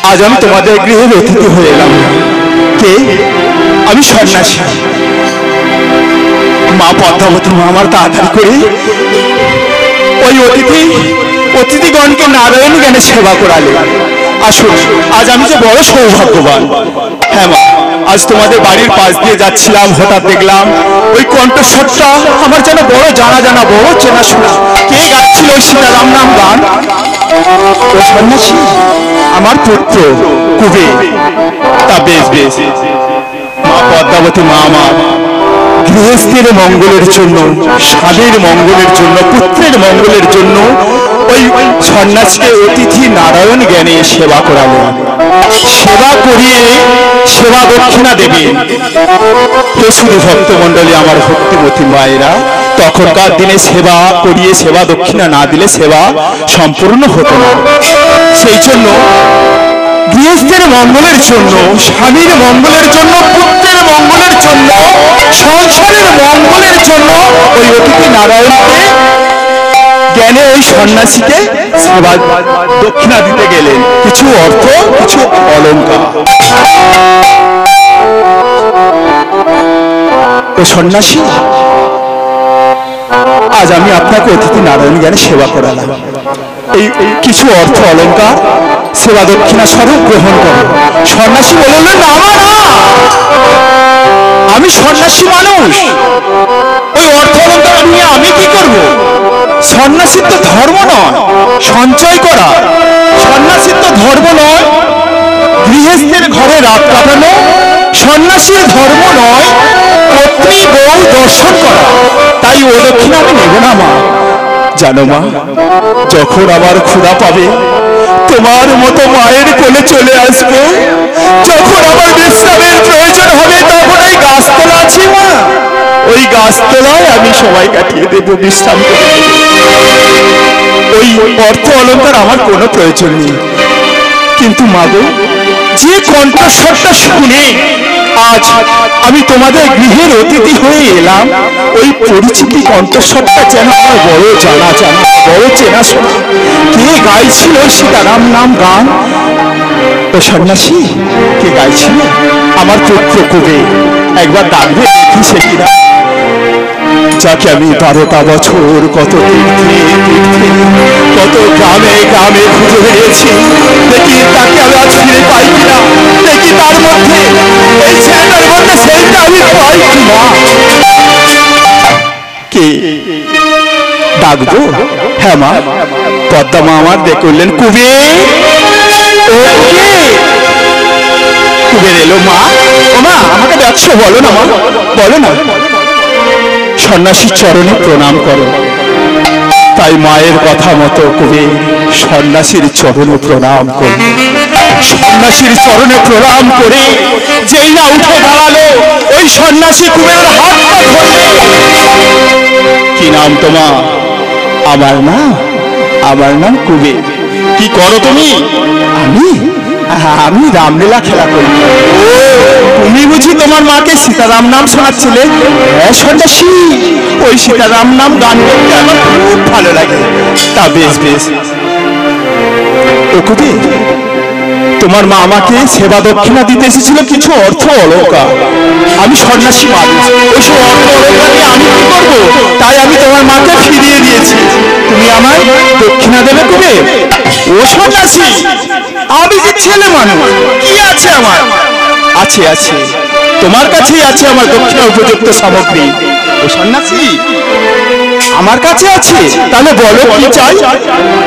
आज আমি তোমাদের গৃহের অতিথি হয়ে এলাম। কে? আমি সন্ন্যাসী। মা পদ্মাবতী মা আমার তাড়াতাড়ি করে ওই অতিথিগণকে নারায়ণ জ্ঞানে সেবা করালে। আসুন, আজ আমি যে বড় সৌভাগ্যবান। হ্যাঁ মা, আজ তোমাদের বাড়ির পাশ দিয়ে যাচ্ছিলাম, হঠাৎ দেখলাম ওই কণ্ঠস্বরটা আমার যেন বড় জানা জানা, বড় চেনাশোনা। কে গাচ্ছিল ওই সীতারাম নাম গান? ও সন্ন্যাসী, আমার পুত্র কুবে। তা বেশ বেশ, মা পদ্মাবতী মা আমার গৃহস্থের মঙ্গলের জন্য, স্বামীর মঙ্গলের জন্য, পুত্রের মঙ্গলের জন্য ওই সন্ন্যাসীকে অতিথি নারায়ণ জ্ঞানে সেবা করালেন। সেবা করিয়ে সেবা দক্ষিণা দেবেন। হে শুধু ভক্তমণ্ডলী, আমার ভক্তিমতী মায়েরা, তখনকার দিনে সেবা করিয়ে সেবা দক্ষিণা না দিলে সেবা সম্পূর্ণ হতো না। সেই জন্য গৃহস্থের মঙ্গলের জন্য, স্বামীর মঙ্গলের জন্য, পুত্রের মঙ্গলের জন্য, সংসারের মঙ্গলের জন্য ওই অতিথি নারায়ণকে জ্ঞানে ওই সন্ন্যাসীকে সেবা দক্ষিণা দিতে গেলেন। কিছু অর্থ, কিছু অলংকার। ও সন্ন্যাসী, আজ আমি আপনাকে অতিথি নারায়ণ জ্ঞানে সেবা করালাম। এই কিছু অর্থ অলংকার সেবা দক্ষিণা স্বরূপ গ্রহণ করো। সন্ন্যাসী বললেন, না মা, না, আমি সন্ন্যাসী মানুষ, ওই অর্থ অলংকার নিয়ে আমি কি করব? সন্ন্যাসীর তো ধর্ম নয় সঞ্চয় করা, সন্ন্যাসীর তো ধর্ম নয় গৃহস্থের ঘরে রাত কাটানো, সন্ন্যাসীর ধর্ম নয় পত্নী বউ দর্শন করা। তাই ও দক্ষিণা আমি নেব না মা। জানো মা, যখন আমার ক্ষুধা পাবে তোমার মতো মায়ের কোলে চলে আসবো। যখন আমার বিশ্রামের প্রয়োজন হবে তখন ওই গাছতলা আছে মা, ওই গাছতলায় আমি সময় কাটিয়ে দেবো, বিশ্রাম করে দেবো। ওই অর্থ অলংকার আমার কোনো প্রয়োজন নেই। কিন্তু মা গো, যে কণ্ঠস্বরটা শুনে আজ আমি তোমাদের গৃহের অতিথি হয়ে এলাম, ওই পরিচিতি কণ্ঠস্বরটা যেন আমার বড় জানা জানা, বড় চেনাশোনা। কে গাইছিল সীতারাম নাম গান? ও সন্ন্যাসী, কে গাইছিল? আমার পুত্র কবে, একবার ডাকবে দেখি সে কিনা। যাকে আমি 12টা বছর কত তীর্থে তীর্থে, কত গ্রামে গ্রামে খুঁজে বেরিয়েছি, দেখি তাকে আমি আজ ফিরে পাই কিনা। দেখি তার মধ্যে, এই ছেলেটার মধ্যে সেইটা আমি পাই কিনা। কে ডাকবো? হ্যাঁ মা, পদ্মা মা আমার ডেকে উঠলেন, কুবের ও কুবের এলো। মা ও মা, আমাকে ডাকছো, বলো না মা, বলো না। সন্ন্যাসীর চরণে প্রণাম করো। তাই মায়ের কথা মতো কুবের সন্ন্যাসীর চরণে প্রণাম করল। সন্ন্যাসীর চরণে প্রণাম করে যেই না উঠে দাঁড়ালো, ওই সন্ন্যাসী কুবেরের হাতটা ধরলে। কি নাম তোমার? আমার নাম, আমার নাম কুবের। কি করো তুমি? আমি আমি রামলীলা খেলা করি। ও, তুমি বুঝি তোমার মাকে সীতারাম নাম শোনাচ্ছিলে? হ্যাঁ সন্ন্যাসী, ওই সীতারাম নাম গান করতে আমার খুব ভালো লাগে। তা বেশ বেশ। ও কুবের, তোমার মা আমাকে সেবা দক্ষিণা দিতে এসেছিল কিছু অর্থ অলঙ্কার। আমি সন্ন্যাসী মানুষ, ওইসব অর্থ অলঙ্কার নিয়ে আমি কি করবো? তাই আমি তোমার মাকে ফিরিয়ে দিয়েছি। তুমি আমায় দক্ষিণা দেবে কুবের? ও সন্ন্যাসী, আমি যে ছেলে মানুষ, কি আছে আমার? আছে আছে, তোমার কাছেই আছে আমার দক্ষিণা উপযুক্ত সামগ্রী। ও সন্ন্যাসী, আমার কাছে আছে, তাহলে বলো কি চাই?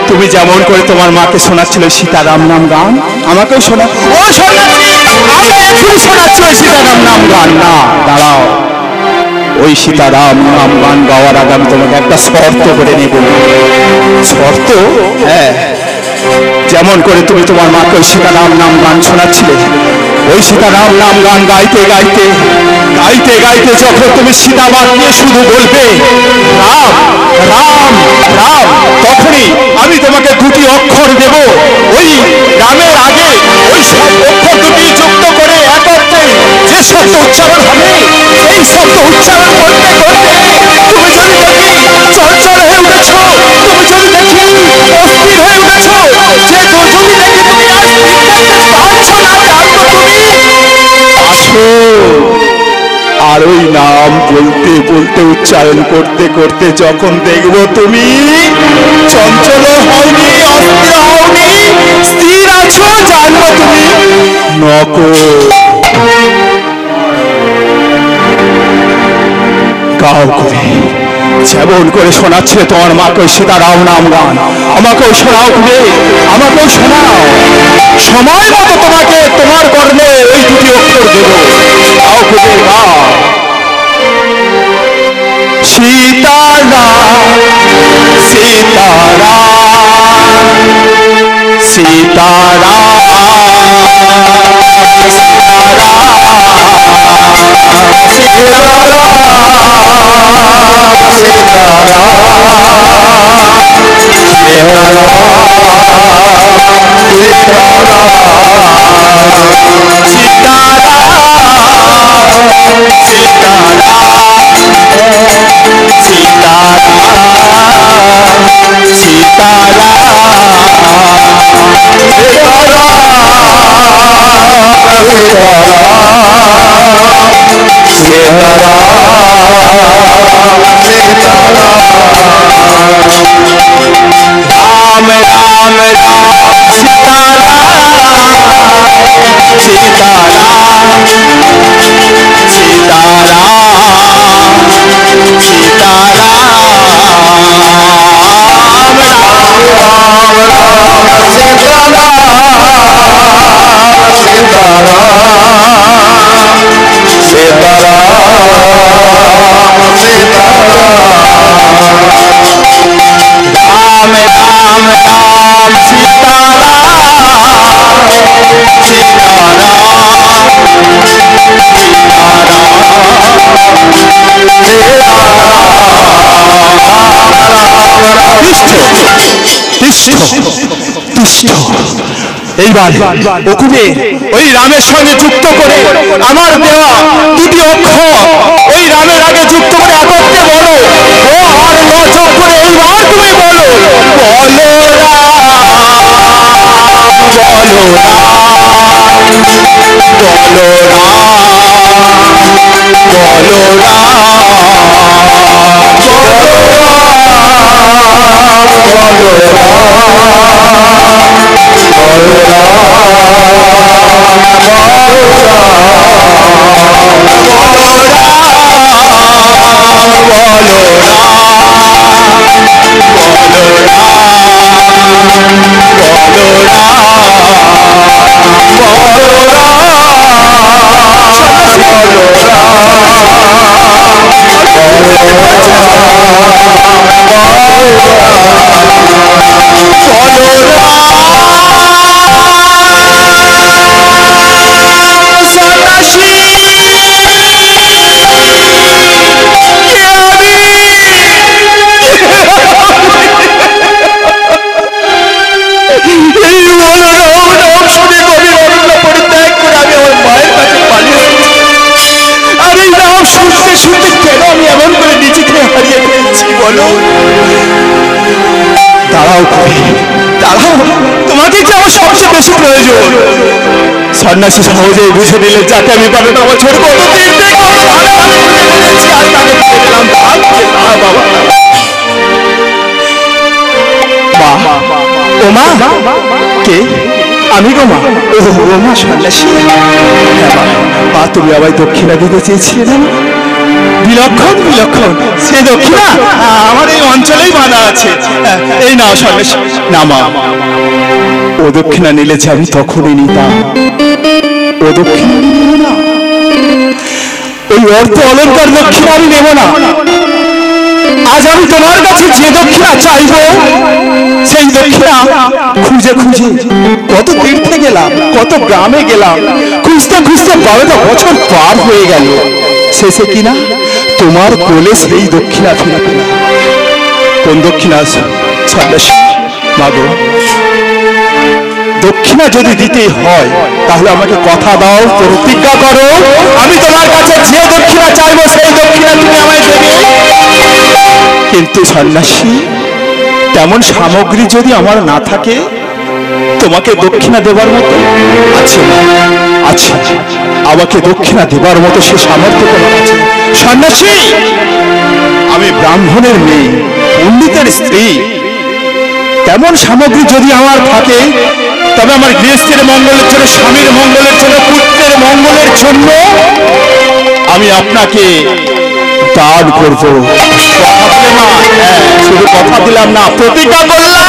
তুমি যেমন করে তোমার মাকে শোনাচ্ছিল সীতারাম নাম গান, আমাকেও শোনা। ও সন্ন্যাসী, আমি এখনই শোনাচ্ছি ওই সীতারাম নাম গান। না, দাঁড়াও, ওই সীতারাম নাম গান গাওয়ার আগে আমি তোমাকে একটা শর্ত করে নেব। শর্ত? হ্যাঁ, যেমন করে তুমি তোমার মাকে ওই সীতারাম নাম গান শোনাচ্ছিলে, ওই সীতারাম নাম গান গাইতে গাইতে গাইতে গাইতে যখন তুমি সীতাবাদ নিয়ে শুধু বলবে রাম রাম রাম, তখনই আমি তোমাকে দুটি অক্ষর দেব। ওই রামের আগে ওই সব অক্ষর দুটি যুক্ত করে এক অর্থে যে শব্দ উচ্চারণ হবে, সেই শব্দ উচ্চারণ করতে করতে তুমি যদি দেখি চঞ্চল হয়ে উঠেছ, তুমি যদি দেখি অস্থির হয়ে উঠেছ, যে যদি দেখি তুমি আর স্থির করতে পারছো না, জানতো তুমি আসো। আর ওই নাম বলতে বলতে উচ্চারণ করতে করতে যখন দেখবো তুমি চঞ্চল হওনি, অস্থির হওনি, স্থির আছো, জানবো তুমি নকো। গাও করে যেমন করে শোনাচ্ছে তোমার মাকে সীতারাম নাম গান, আমাকেও শোনাও করে, আমাকেও শোনাও। সময় মতো তোমাকে তোমার কর্মে ওই দুটি অক্ষর দেব। গাও করে গাও। সীতারাম সীতারাম এইবার ওকুবে ওই রামের সঙ্গে যুক্ত করে আমার দেওয়া দুটি অক্ষর ওই রামের আগে যুক্ত করে একত্রে বলো, ও আর লচক করে এইবার তুমি বলো, বলো সন্ন্যাসী সহজেই বুঝে নিলে যাকে আমি পাবে না আমার ছোট কে আমি গো মা ও মা সন্ন্যাসী মা তুমি আমায় দক্ষিণা দিতে চেয়েছিলে না বিলক্ষণ বিলক্ষণ সে দক্ষিণা আমার এই অঞ্চলেই বাঁধা আছে এই নাও সন্ন্যাসী না মা ও দক্ষিণা নিলে যে আমি তখনই নিতাম ও দক্ষিণা নেব না ওই অর্থ অলঙ্কার দক্ষিণা আমি নেব না আজ আমি তোমার কাছে যে দক্ষিণা চাইব সেই দক্ষিণা খুঁজে খুঁজে কত তীর্থে গেলাম কত গ্রামে গেলাম খুঁজতে খুঁজতে 12টা বছর পার হয়ে গেল শেষে কিনা তোমার কোলে সেই দক্ষিণা ফিরে পেলাম কোন দক্ষিণা সন্ন্যাসী মাগো দক্ষিণা যদি দিতে হয় তাহলে আমাকে কথা দাও প্রতিজ্ঞা করো আমি তোমার কাছে যে দক্ষিণা চাইবো সেই দক্ষিণা তুমি আমায় দেবে কিন্তু সন্ন্যাসী তেমন সামগ্রী যদি আমার না থাকে তোমাকে দক্ষিণা দেবার মতো আছে আছে আমাকে দক্ষিণা দেবার মতো সে সামর্থ্য তোমার আছে সন্ন্যাসী আমি ব্রাহ্মণের মেয়ে পণ্ডিতের স্ত্রী তেমন সামগ্রী যদি আমার থাকে তবে আমার গৃহস্থের মঙ্গলের জন্য স্বামীর মঙ্গলের জন্য পুত্রের মঙ্গলের জন্য আমি আপনাকে দান করব শুধু কথা দিলাম না প্রতিজ্ঞা করলাম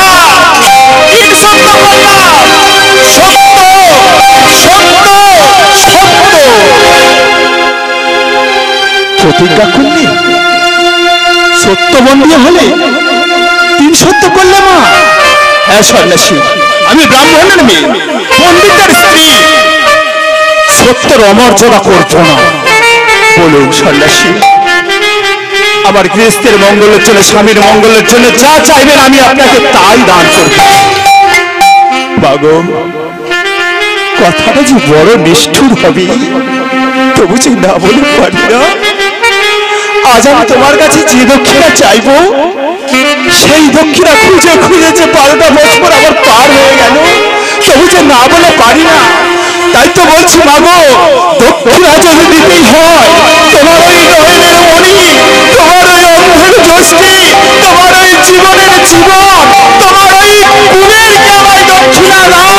প্রতিজ্ঞা করলে সত্যবন্ধী হলে 3 সত্য করলে মা হ্যাঁ সন্ন্যাসী আমি ব্রাহ্মণের মেয়ে পণ্ডিতের স্ত্রী সত্যের অমর্যাদা করব না বলুন সন্ন্যাসী আমার গৃহস্থের মঙ্গলের জন্য স্বামীর মঙ্গলের জন্য যা চাইবেন আমি আপনাকে তাই দান করব বাগো কথাটা যে বড় নিষ্ঠুর হবে তবু যে না বলে পারি না আজ আমি তোমার কাছে যে দক্ষিণা চাইবো সেই দক্ষিণা খুঁজে খুঁজে যে 12টা বছর আবার পার হয়ে গেল তবু যে না বলে পারি না তাই তো বলছি মাগো দক্ষিণা যদি দিতেই হয় তোমার ওই নয়নের মণি তোমার ওই অন্ধের যষ্টি তোমার ওই জীবনের জীবন তোমার ওই কুবেরকে আমায় দক্ষিণা দাও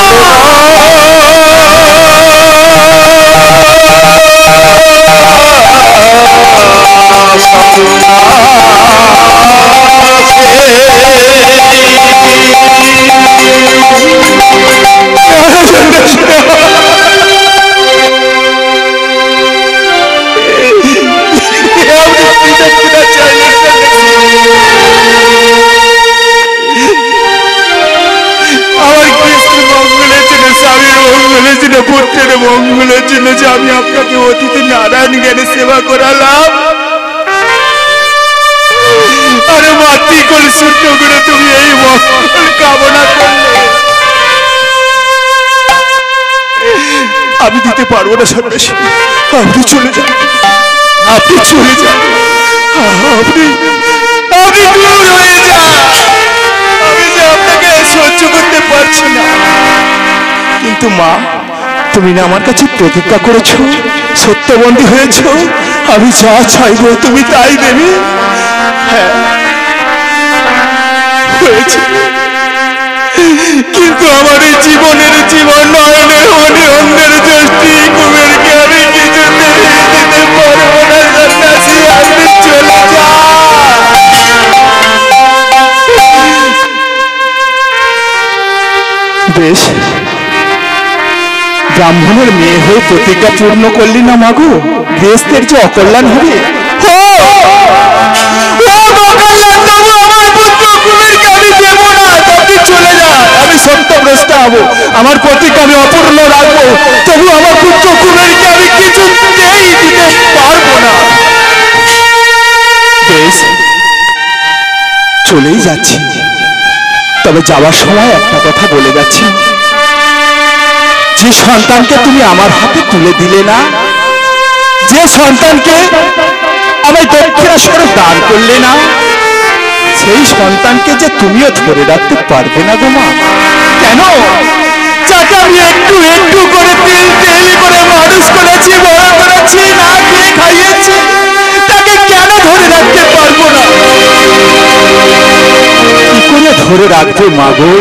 পুত্রের মঙ্গলের জন্য যে আমি আপনাকে অতিথি নারায়ণ জ্ঞানে সেবা করালাম আরে মাতৃকল শূন্য করে তুমি এই মঙ্গল কামনা করলে আমি দিতে পারবো না সন্ন্যাসী আপনি চলে যান আপনি চলে যান আপনি আপনি দূর হয়ে যান আমি যে আপনাকে সহ্য করতে পারছি না কিন্তু মা তুমি না আমার কাছে প্রতিজ্ঞা করেছো সত্যবন্ধী হয়েছো আমি যা চাইবো তুমি তাই দেবে হ্যাঁ হয়েছে কিন্তু আমার এই জীবনের জীবন নয়নের মনে অন্ধের দৃষ্টি কুবেরকে আমি কিছুতে দিতে পারবো না সন্ন্যাসী আপনি চলে যান বেশ, ব্রাহ্মণের মেয়ে হয়ে প্রতিজ্ঞা পূর্ণ করলি না মাগো, গৃহস্থের যে অকল্যাণ হবে। আমি সত্যগ্রস্ত হব, আমার প্রতিজ্ঞা আমি অপূর্ণ রাখবো, তবু আমার পুত্র কুবেরকে আমি কিছুতেই দিতে পারবো না। বেশ, চলেই যাচ্ছি, তবে যাওয়ার সময় একটা কথা বলে যাচ্ছি। যে সন্তানকে তুমি আমার হাতে তুলে দিলে না, যে সন্তানকে আমি দক্ষিণেশ্বরে দান করলে না, সেই সন্তানকে যে তুমিও ধরে রাখতে পারবে না গো মা। কেন? যাকে আমি একটু একটু করে তেল তেল করে মানুষ করেছি, বড় করেছি, না খেয়ে খাইয়েছি, তাকে কেন ধরে রাখতে পারবো না? কি করে ধরে রাখবে মা গো?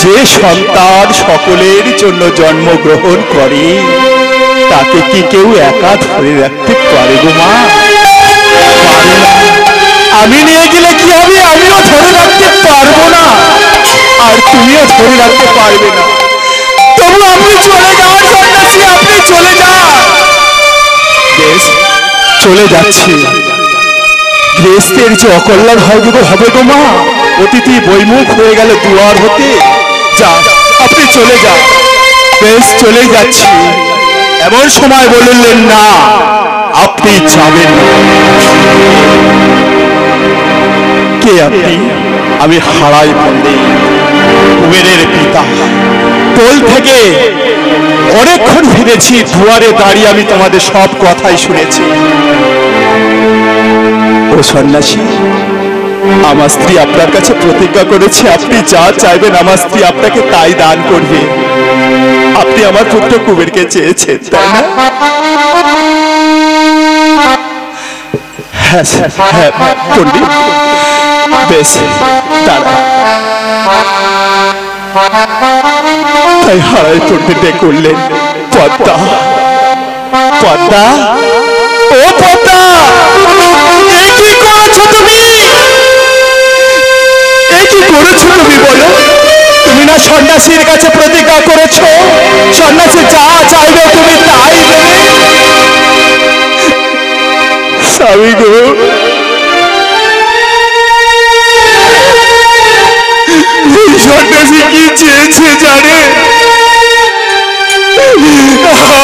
যে সন্তান সকলের জন্য জন্মগ্রহণ করে, তাকে কি কেউ একা ধরে রাখতে পারে গো মা? আমি নিয়ে গেলে কি হবে? আমিও ধরে রাখতে পারবো না, আর তুমিও ধরে রাখতে পারবে না। তবু আপনি চলে যাওয়ার সন্ন্যাসী, আপনি চলে যান। বেশ, চলে যাচ্ছি। গৃহস্থের যে অকল্যাণ হবে গো মা, অতিথি বৈমুখ হয়ে গেল দুয়ার হতে। যা, আপনি চলে যান। বেশ, চলে যাচ্ছি। এমন সময় বললেন না, আপনি যাবেন না। কে আপনি? আমি হারাই পণ্ডিত, কুবেরের পিতা। টোল থেকে অনেকক্ষণ ফিরেছি, দুয়ারে দাঁড়িয়ে আমি তোমাদের সব কথাই শুনেছি। ও সন্ন্যাসী, আমার স্ত্রী আপনার কাছে প্রতিজ্ঞা করেছে, আপনি যা চাইবেন আমার স্ত্রী আপনাকে তাই দান করবে। আপনি আমার পুত্র কুবেরকে চেয়েছেন, তাই না? হ্যাঁ স্যার, হ্যাঁ পণ্ডিত। বেশ, দাঁড়া। তাই হারাই পণ্ডিতে করলেন, পদ্মা, পদ্মা, ও পদ্মা, কি করেছো তুমি? কি করেছো তুমি বলো? তুমি না সন্ন্যাসীর কাছে প্রতিজ্ঞা করেছো, সন্ন্যাসী যা চাইবে তুমি তাই দেবে। স্বামী গো, সন্ন্যাসী কি চেয়েছে জানে?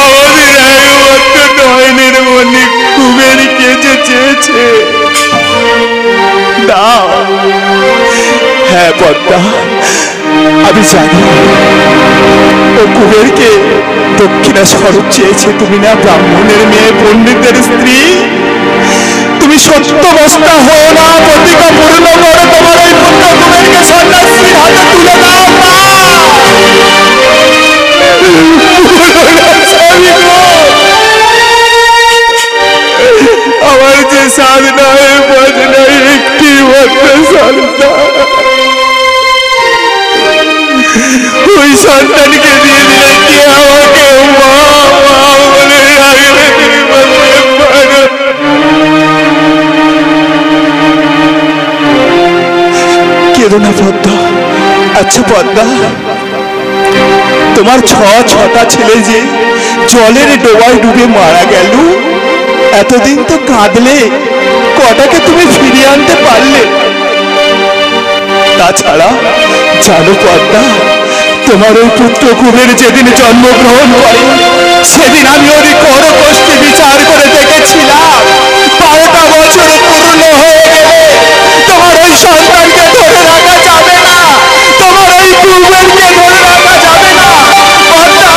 আমাদের একমাত্র নয়নের মনে কুবেরকে যে চেয়েছে। দাও। হ্যাঁ পদ্মা, আমি জানি ও কুবেরকে দক্ষিণেশ্বর চেয়েছে। তুমি না ব্রাহ্মণের মেয়ে, পণ্ডিতের স্ত্রী, তুমি সত্যবস্তা হও না, প্রতিজ্ঞা পূর্ণ করো, তোমার ওই পুত্র কুবেরকে সন্ন্যাসীর হাতে তুলে দাও। আমার যে সাধনা একটি মাত্র সন্তান, ওই সন্তানকে দিয়ে দিলে কে আমাকে মা মা বলে রাখবে? কেঁদো না পদ্মা। আচ্ছা পদ্মা, তোমার ছটা ছেলে যে জলের ডোবায় ডুবে মারা গেল, এতদিন তো কাঁদলে, কটাকে তুমি ফিরিয়ে আনতে পারলে? তাছাড়া জানো পদ্মা, তোমার ওই পুত্র কুবের যেদিন জন্মগ্রহণ করে, সেদিন আমি ওর কর কষ্টে বিচার করে দেখেছিলাম। 12টা বছর পূর্ণ হয়ে গেলে তোমার ওই সন্তানকে ধরে রাখা যাবে না, তোমার ওই কুবেরকে ধরে রাখা যাবে না। পদ্মা,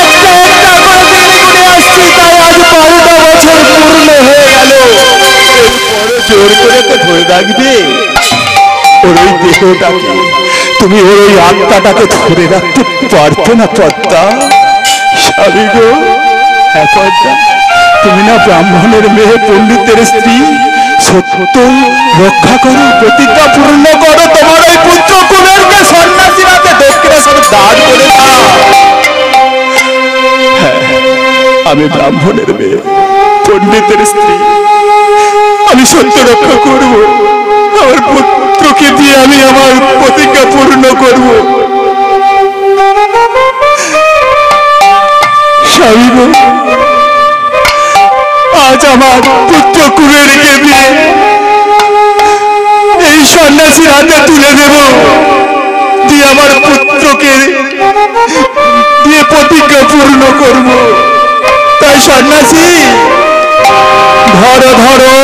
একটা একটা করে দিন গুনে আসছি, তাই আজ 12টা বছর পূর্ণ হয়ে গেল। এরপরে জোর করে তো ধরে রাখবে ওর ওই দেহটাকে, তুমি ওর ওই আত্মাটাকে ধরে রাখতে পারতে না পদ্মা? স্বামী গো, হ্যাঁ পদ্মা, তুমি না ব্রাহ্মণের মেয়ে, পণ্ডিতের স্ত্রী, সত্য রক্ষা করো, প্রতিজ্ঞা পূর্ণ করো, তোমার ওই পুত্র কুবেরকে সন্ন্যাসীর হাতে দক্ষিণেশ্বর দান করে দাও। হ্যাঁ, আমি ব্রাহ্মণের মেয়ে, পণ্ডিতের স্ত্রী, আমি সত্য রক্ষা করব। আমার পুত্রকে দিয়ে আমি আমার প্রতিজ্ঞা পূর্ণ করব। প্রতিজ্ঞা পূর্ণ করব। তাই সন্ন্যাসী ধরো ধরো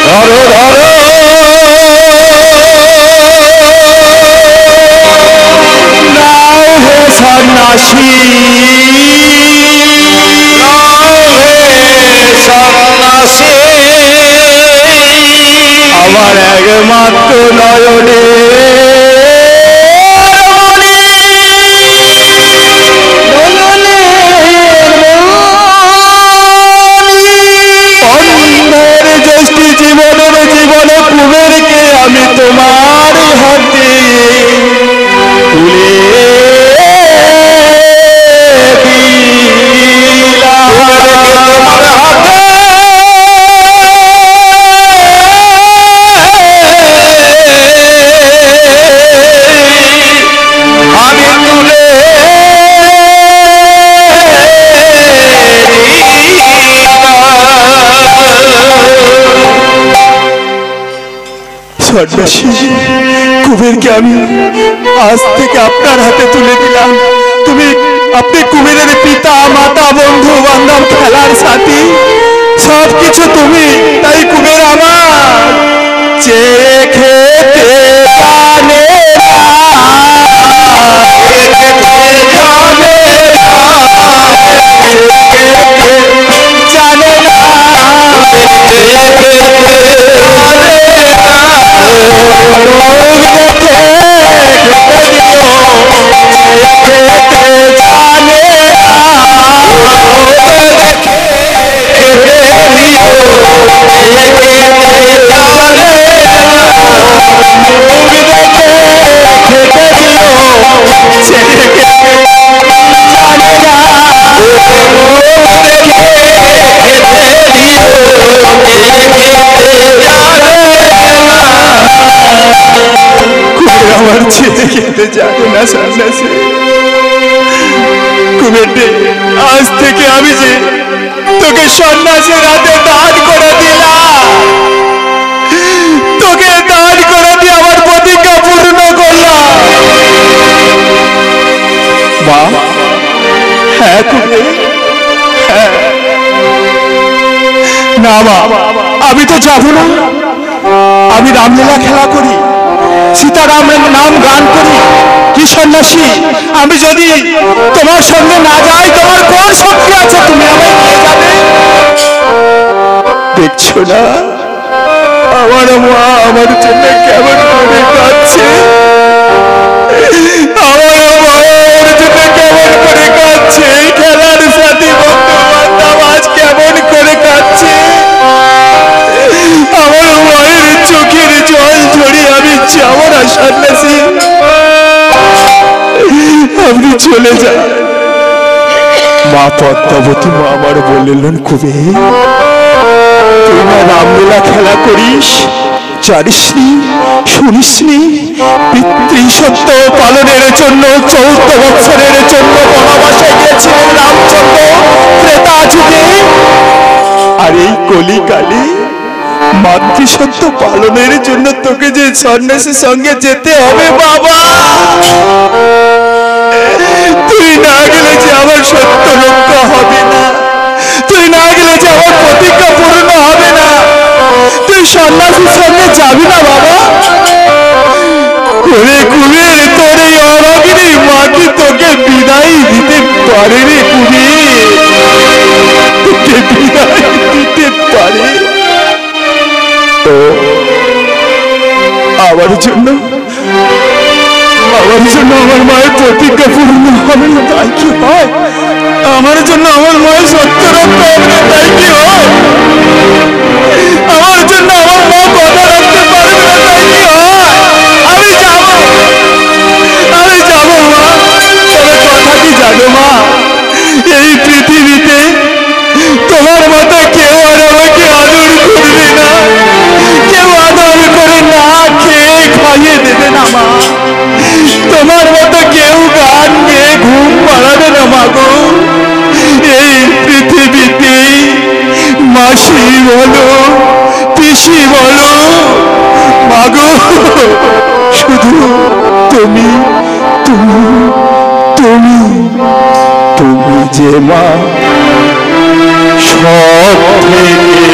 ধরো ধরো নাও হে সন্ন্যাসী, আমার একমাত্র নয়নে অন্ধের জ্যেষ্ঠী জীবনের জীবনে কুবেরকে আমি তোমার হাতে তুলে সন্ন্যাসী কুবেরকে আমি আজ থেকে আপনার হাতে তুলে দিলাম। আপনি কুবেরের পিতা মাতা বন্ধু বান্ধব খেলার সাথী সবকিছু তুমি। তাই কুবের আমার চেয়ে খেতে জানে আমার ছেলে খেতে যাবে না সন্ন্যাসী। কুবেরটি আজ থেকে আমি যে তোকে সন্ন্যাসের হাতে দান করে দিলাম, তোকে দান করে দিয়ে আমার প্রতিজ্ঞা পূর্ণ করলাম। মা, হ্যাঁ কুবের, হ্যাঁ। না মা, আমি তো যাবো না। আমি রামলীলা খেলা করি, সীতারামের নাম গান করি। কি সন্ন্যাসী, আমি যদি তোমার সঙ্গে না যাই তোমার কোন শক্তি আছে তুমি আমায় নিয়ে যাবে? দেখছো না আমার মা আমার জন্য কেমন করে কাঁদছে, আমার মায়ের জন্য কেমন করে কাঁদছে, খেলার সাথী বন্ধু বান্ধব আজ কেমন করে কাঁদছে। আমার মায়ের চোখের জল ঝরিয়ে আমি যাবো না সন্ন্যাসী, আপনি চলে যান। মা পদ্মাবতী মা আমার বললেন কুবের তুই না রামলীলা খেলা করিস, জানিসনি শুনিসনি পিতৃসত্য পালনের জন্য 14 বৎসরের জন্য বনবাসে গিয়েছিলেন রামচন্দ্র ত্রেতা যুগে। আর এই কলিকালে মাতৃসত্য পালনের জন্য তোকে যে সন্ন্যাসীর সঙ্গে যেতে হবে বাবা। তুই না গেলে যে আমার সত্য রক্ষা হবে না, তুই না গেলে যে আমার প্রতিজ্ঞা পূর্ণ হবে না। তুই সন্ন্যাসীর সঙ্গে যাবি না বাবা? ওরে কুবের, তোর এই অভাগিনী মাকে তোকে বিদায় দিতে পারে রে কুবের, তোকে বিদায় দিতে পারে। তো আমার জন্য আমার মায়ের প্রতিজ্ঞা পূর্ণ হবে না, তাই কি হয়? আমার জন্য আমার মায়ের সত্য রক্ষা হবে না, তাই কি হয়? আমার জন্য আমার মা কথা রাখতে পারবে না, তাই কি হয়? আমি যাবো মা। তবে কথা কি জানো মা, এই পৃথিবীতে তোমার মতো কেউ আর আমাকে আদর করবে না, কেউ আদর করে না খেয়ে খাইয়ে দেবে না মা। তোমার মতো কেউ গান গেয়ে ঘুম পাড়াবে না মা গো। এই পৃথিবীতে মাসি বলো পিসি বলো মাগো, শুধু তুমি তুমি তুমি তুমি যে মা সব থেকে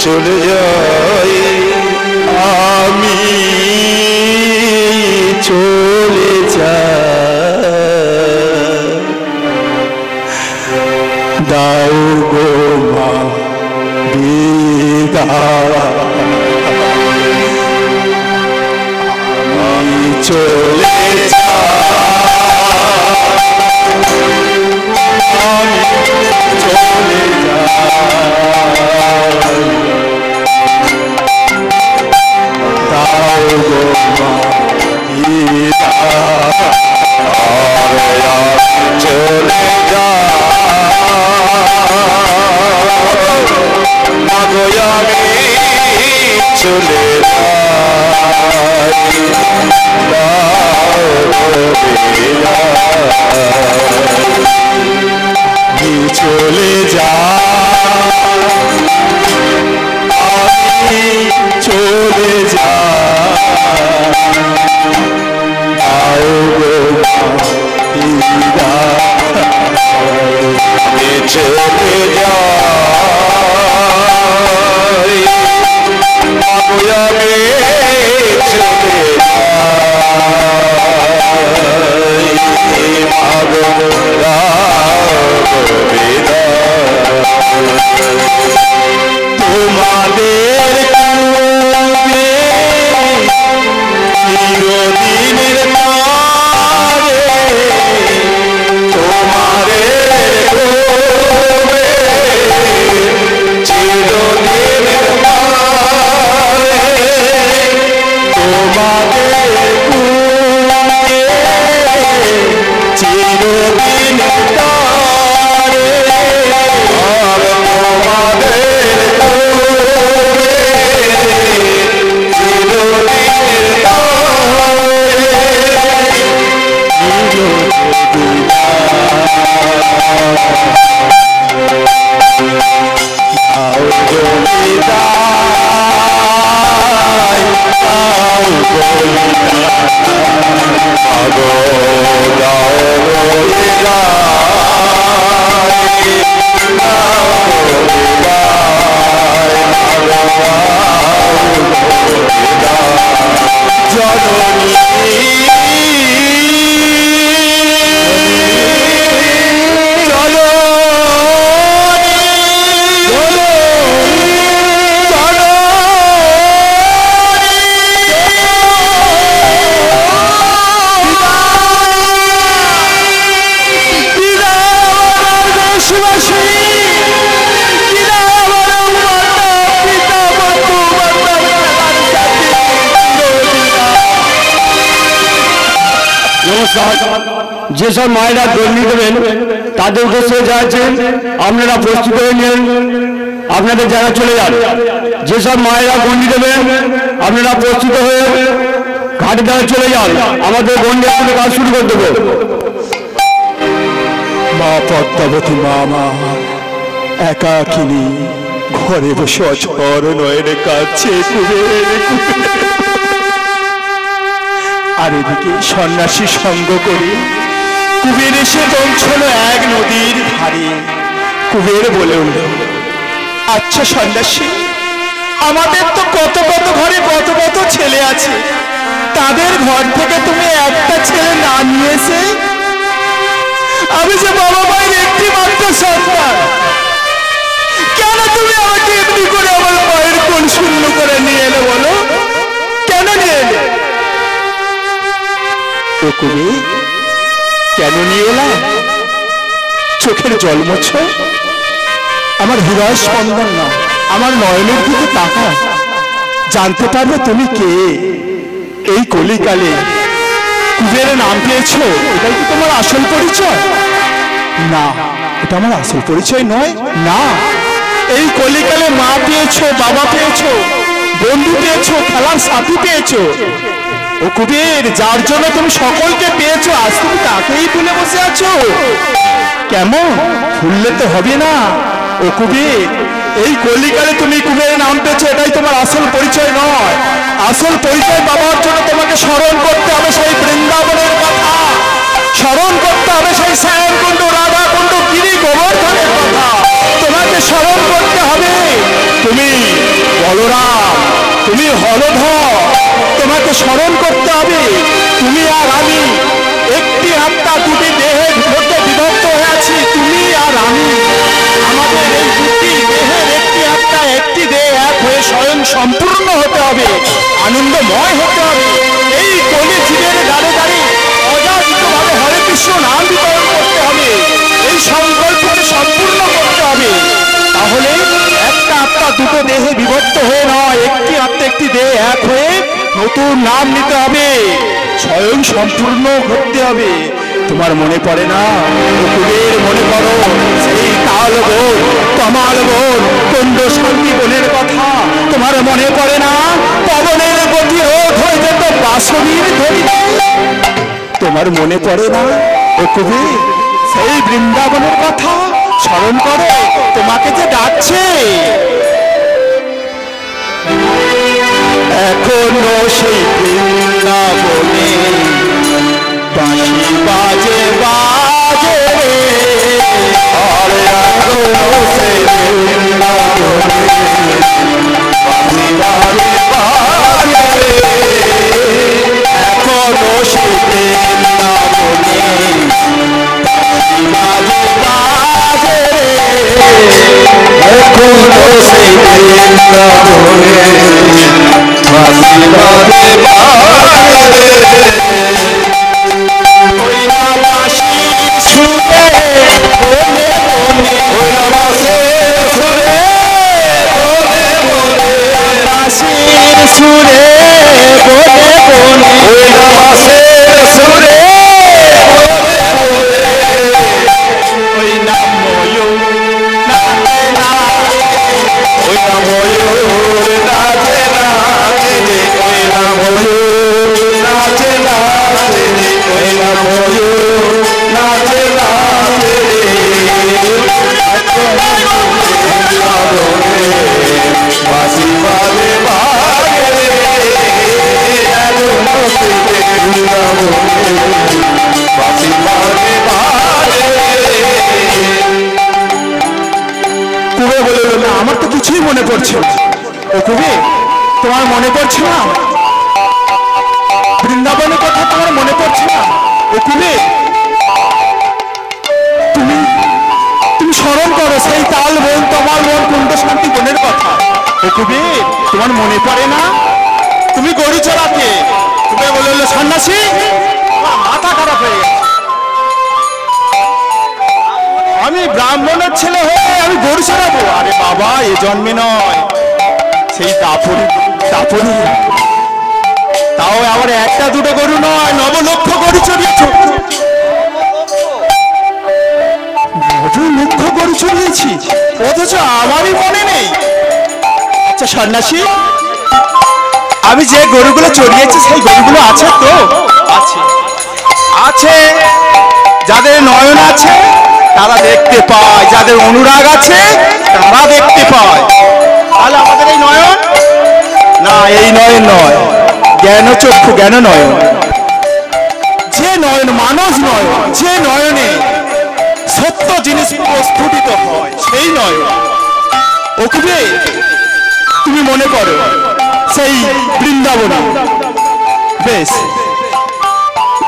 চলে যাই, আমি চলে যাই, দাও গো মা বিদায়, আমি চলে চলে যা, আমি চলে যা, আও গো আমি চলে যাই, আমি চলে তোমাদের চিরদিনের তারে, তোমাদের চিরদিনের তোমাদের চিরদিন তারে, যেসব মায়েরা গণ্ডি দেবেন তাদের উদ্দেশ্যে যাচ্ছেন, আপনারা প্রস্তুত হয়ে নিন, আপনাদের জায়গা চলে যান। যেসব মায়েরা গণ্ডি দেবেন আপনারা প্রস্তুত হয়ে ঘাটে দ্বারা চলে যান, আমাদের গণ্ডি আপনাদের কাজ শুরু করে দেবো। মা পদ্মাবতী মা একাকিনী ঘরে বসে অঝর নয়নে কাঁদছে কুবের, আর এদিকে সন্ন্যাসী সঙ্গ করে কুবের এসে পৌঁছল এক নদীর ধারে। কুবের বলে উঠল, আচ্ছা সন্ন্যাসী, আমাদের তো কত কত ঘরে কত কত ছেলে আছে, তাদের ঘর থেকে তুমি একটা ছেলে না নিয়ে এসে, আমি যে বাবা মায়ের একটি মাত্র সন্তান, কেন তুমি আমাকে এমনি করে আমার মায়ের কোল শূন্য করে নিয়ে এলে বলো, কেন নিয়ে এলে? ও কবি, কেন নিয়ে এলাম? চোখের জল মোছো, আমার হৃদয় স্পন্দন না, আমার নয়নের দিকে তাকা, জানতে পারবে তুমি কে। এই কলিকালে কুবেরের নাম পেয়েছো, এটাই কি তোমার আসল পরিচয়? না, এটা আমার আসল পরিচয় নয়। না, এই কলিকালে মা পেয়েছো, বাবা পেয়েছো, বন্ধু পেয়েছো, খেলার সাথী পেয়েছো। ও কুবের, যার জন্য তুমি সকলকে পেয়েছো, আজ তুমি তাকেই ভুলে বসে আছো। কেমন ভুললে তো হবে না। ও কুবের, এই কলিকালে তুমি কুবেরের নাম পেয়েছো, এটাই তোমার আসল পরিচয় নয়। আসল পরিচয় পাওয়ার জন্য তোমাকে স্মরণ করতে হবে সেই বৃন্দাবনের কথা, স্মরণ করতে হবে সেই শ্যামকুণ্ড, রাধাকুণ্ড, গিরি গোবর্ধনের কথা। তোমাকে স্মরণ করতে হবে তুমি জলধর, তোমাকে স্মরণ করতে হবে তুমি আর আমি একটি আত্মা দুটি দেহের মধ্যে বিভক্ত হয়ে আছি। তুমি আর আমি, আমাদের এই দুটি দেহের একটি আত্মা একটি দেহ এক হয়ে স্বয়ং সম্পূর্ণ হতে হবে, আনন্দময় হতে হবে। এই কলি জীবের দ্বারে দ্বারে অযাচিতভাবে হরে কৃষ্ণ নাম বিতরণ করতে হবে, এই সংকল্পকে সম্পূর্ণ করতে হবে। তাহলে একটা আত্মা দুটো দেহে বিভক্ত হয়ে নয়, একটি আত্মা একটি দেহ এক হয়ে নতুন নাম নিতে হবে, স্বয়ং সম্পূর্ণ করতে হবে। তোমার মনে পড়ে না কুবের, মনে করো সেই তাল বোন, কমাল বোন, কুণ্ড শান্তি বোনের কথা? তোমার মনে পড়ে না পবনের গতি রোধ হয়ে যেত বাঁশরীর ধ্বনিতে? তোমার মনে পড়ে না ও কবি সেই বৃন্দাবনের কথা? স্মরণ করো, তোমাকে যে ডাকছে। এখনো সেই বৃন্দাবনে বাঁশি বাজে বাজে রে, আর এখনো সেই বৃন্দাবনে বাঁশি বাজে বাজে রে, এখনো সেই বৃন্দাবনে বাঁশি বাজে বাজে রে, এখনো সেই বৃন্দাবনে বাঁশি বাজে বাজে রে। ওই না বাঁশির সুরে বলে বলে, ওই না বাঁশির সুরে বলে বলে, বাঁশির সুরে বলে বলে, ওই না বাঁশির সুরে বলে বলে, ওই না ময়ূর নাচে না, ওই না ময়ূর নাচে নাচে রে, ওই না ময়ূর নাচে নাচে রে, ওই না ময়ূর নাচে নাচে রে, বাঁশি বাজে বাজে রে, এখনো সেই বৃন্দাবনে বাঁশি বাজে বাজে রে। কুবে বলে না, আমার তো কিছুই মনে পড়ছে না। ও কুবে, তোমার মনে পড়ছে না বৃন্দাবনের কথা? তোমার মনে পড়ছে না? ও কুবে, তুমি তুমি স্মরণ করো সেই তাল বোন, তোমার মন কুণ্ড শান্তি বোনের কথা। ও কুবে, তোমার মনে পড়ে না তুমি গরু চড়াতে? কুবে বলে সন্ন্যাসী, আমার মাথা খারাপ হয়ে গেছে, আমি ব্রাহ্মণের ছেলে হয়ে আমি গরু চড়াবো? আরে বাবা, এ জন্মে নয়, সেই দাপরি দাপরি, তাও আবার একটা দুটো গরু নয়, 9 লক্ষ গরু চড়িয়েছ, 9 লক্ষ গরু চড়িয়েছি, অথচ আমারই মনে নেই। আচ্ছা সন্ন্যাসী, আমি যে গরুগুলো চড়িয়েছি সেই গরুগুলো আছে তো? আছে, আছে। যাদের নয়ন আছে তারা দেখতে পায়, যাদের অনুরাগ আছে তারা দেখতে পায়। তাহলে আমাদের এই নয়ন না, এই নয়ন নয়, জ্ঞান চক্ষু জ্ঞান নয়ন, যে নয়ন মানস নয়ন, যে নয়নে সত্য জিনিস প্রস্ফুটিত হয় সেই নয়ন। ও কুবে, তুমি মনে করো সেই বৃন্দাবন, বেশ।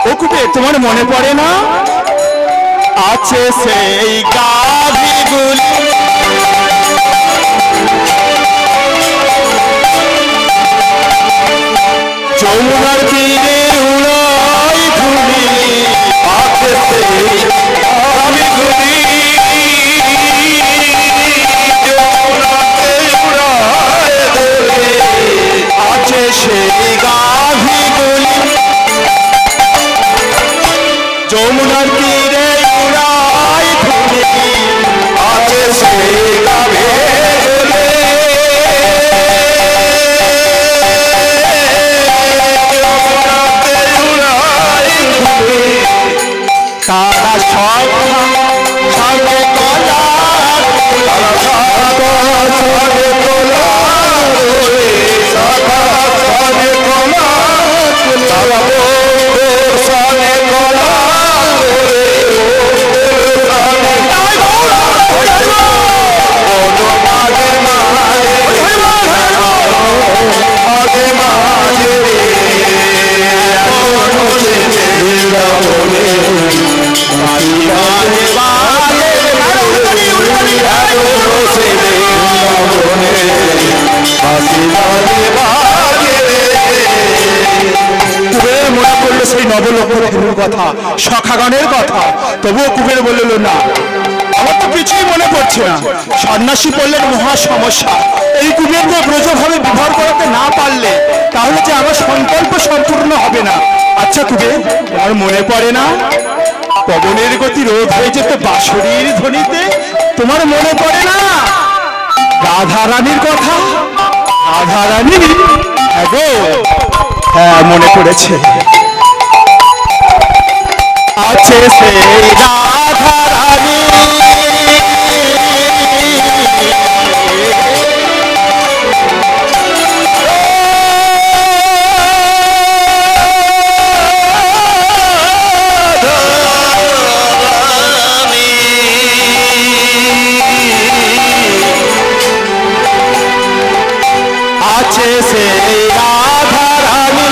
ও কুবে, তোমার মনে পড়ে না আছে সেই গাভীগুলি, যমুনার তীরে উড়াই ধুলি, আছে সেই গাভীগুলি, যমুনাতে উড়াই ধুলি, আছে সেই গাভীগুলি, যমুনার তীরে উড়াই ধুলি, আছে সেই কথা, সখাগণের কথা। তবুও কুবের বলল না, আমার তো কিছুই মনে পড়ছে না। সন্ন্যাসী বললেন মহা সমস্যা, এই কুবেরকে ব্রজভাবে বিবাহ করাতে না পারলে তাহলে যে আমার সংকল্প সম্পূর্ণ হবে না। আচ্ছা কুবের, তোমার মনে পড়ে না পবনের গতি রোধ হয়ে যেত বাঁশরীর ধ্বনিতে? তোমার মনে পড়ে না রাধা রানীর কথা? রাধা রানী, হ্যাঁ গো, হ্যাঁ মনে পড়েছে। আছে সেই রাধা রানী, আছে সেই রাধা রানী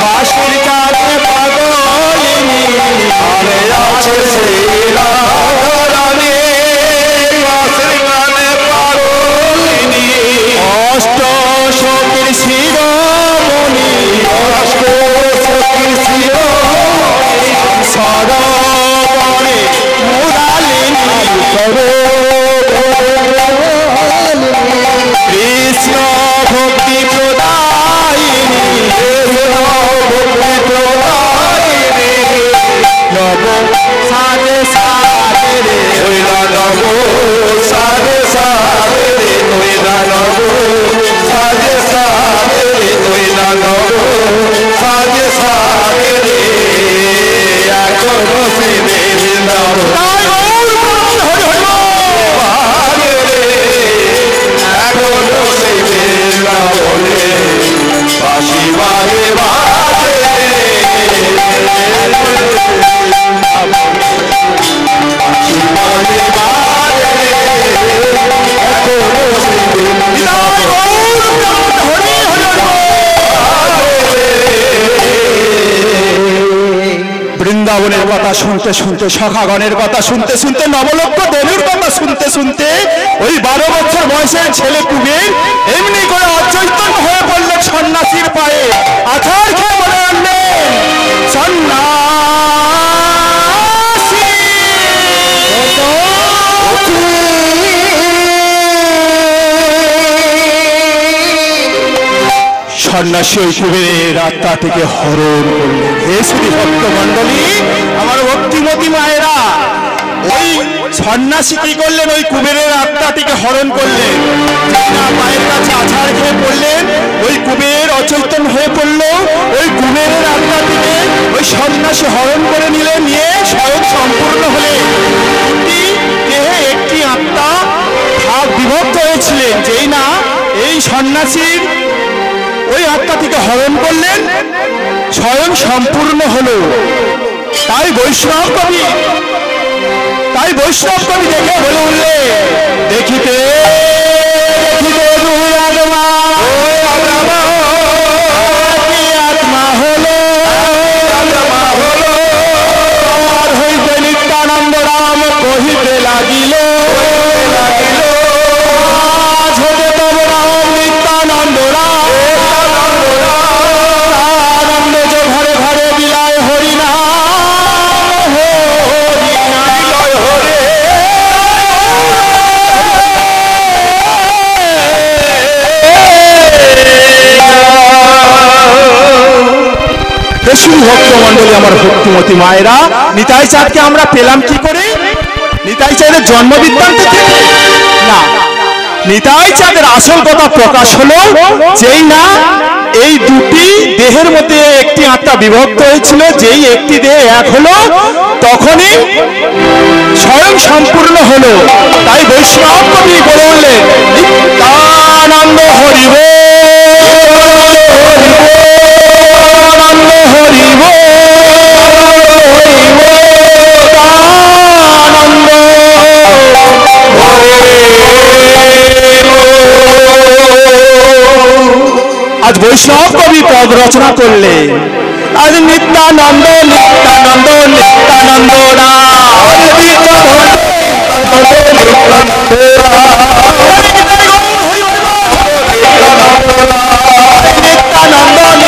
বাঁশির কাছে পাগলিনী। আরে আছে সেই রাধা রানী বাঁশির গানে পাগলিনী। অষ্ট সখীর শিরোমণি, অষ্ট সখীর শিরোমণি। সরবরে মুরালিনী, কৃষ্ণ ভক্তি প্রদায়িনী, নব সাজে সাজে রে, নৈরা নব সাজে সাজে রে, নৈরা নব সাজে সাজে রে, নৈরা নব সাজে সাজে রে। এখনো সে বৃন্দাবন বাজে রে, এখনো সে বৃন্দাবনে বাঁশি বাজে বাজে রে। বাঁশি বাজে বাজে রে, এখনো সে বৃন্দাবনের কথা শুনতে শুনতে, সখাগণের কথা শুনতে শুনতে, নবলক্ষ দেবীর কথা শুনতে শুনতে ওই 12 বছর বয়সের ছেলে কুবের এমনি করে অচৈতন্য হয়ে পড়লেন সন্ন্যাসীর পায়ে। আছাড় খেয়ে বলে আনলেন, সন্ন্যাসী সন্ন্যাসী ওই কুবেরের আত্মাটিকে হরণ করলেন। হে শ্রী ভক্ত মন্ডলী, আমার ভক্তিমতী মায়েরা, ওই সন্ন্যাসী কি করলেন? ওই কুবেরের আত্মাটিকে হরণ করলেন। না মায়ের কাছে আছাড় খেয়ে পড়লেন, ওই কুবের অচৈতন্য হয়ে পড়ল। ওই কুবেরের আত্মাটিকে ওই সন্ন্যাসী হরণ করে নিলেন, নিয়ে স্বয়ং সম্পূর্ণ হলে দুটি দেহে একটি আত্মা ভাগ বিভক্ত হয়েছিলেন। যেই না এই সন্ন্যাসীর ওই আত্মাটিকে হরণ করলেন, স্বয়ং সম্পূর্ণ হলো। তাই বৈষ্ণব কবি দেখে বলে উঠলে, দেখিতে দেখিতে দুই আত্মা, আত্মা হলো আর হইতে নিত্যানন্দ রাম কহিতে লাগিল, আজ হতে তব রাম নিত্যানন্দ রাম, আনন্দ যে ঘরে ঘরে বিলায় হরিনাম, শ্রী ভক্ত মন্ডলী, আমার ভক্তিমতী মায়েরা, নিতাই চাঁদকে আমরা পেলাম কি করে? নিতাই চাঁদের জন্ম বৃত্তান্ত থেকে না, নিতাই চাঁদের আসল কথা প্রকাশ হলো যেই না এই দুটি দেহের মধ্যে একটি আত্মা বিভক্ত হয়েছিল, যেই একটি দেহ এক হলো তখনই স্বয়ং সম্পূর্ণ হলো। তাই বৈষ্ণব কবি বলে উঠলেন, নিত্যানন্দ হরিব হরিব আনন্দ আজ বৈষ্ণব কবি পদ রচনা করলে, আজ নিত্যানন্দ নিত্যানন্দ নিত্যানন্দ নিত্যানন্দ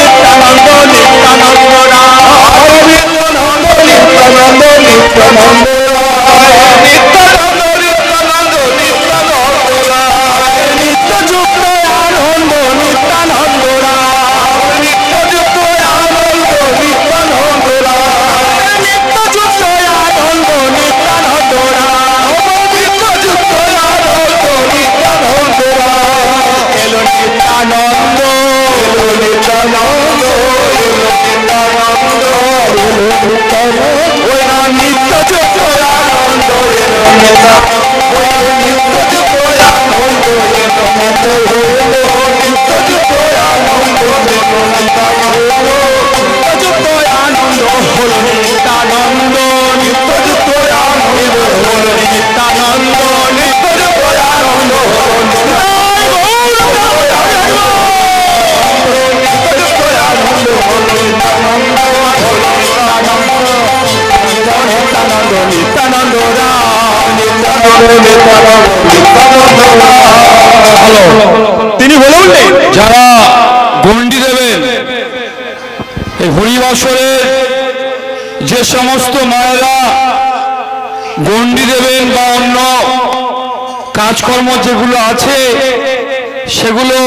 নিত্যানন্দ নিত্যানন্দ নিত্যানন্দ ওই না নিত্য যুক্ত আনন্দ নিত্য যুক্ত আনন্দ নিত্য যুক্ত আনন্দ যুক্ত আনন্দ হল নিত্যানন্দ নিত্য যুক্ত আনন্দ হল নিত্যানন্দ নিত্য যুক্ত আনন্দ নিত্যানন্দ তিনি বলে উঠলেন, যারা গণ্ডি দেবেন এই হরিবাসরের যে সমস্ত মায়েরা গণ্ডি দেবেন বা অন্য কাজকর্ম যেগুলো আছে সেগুলো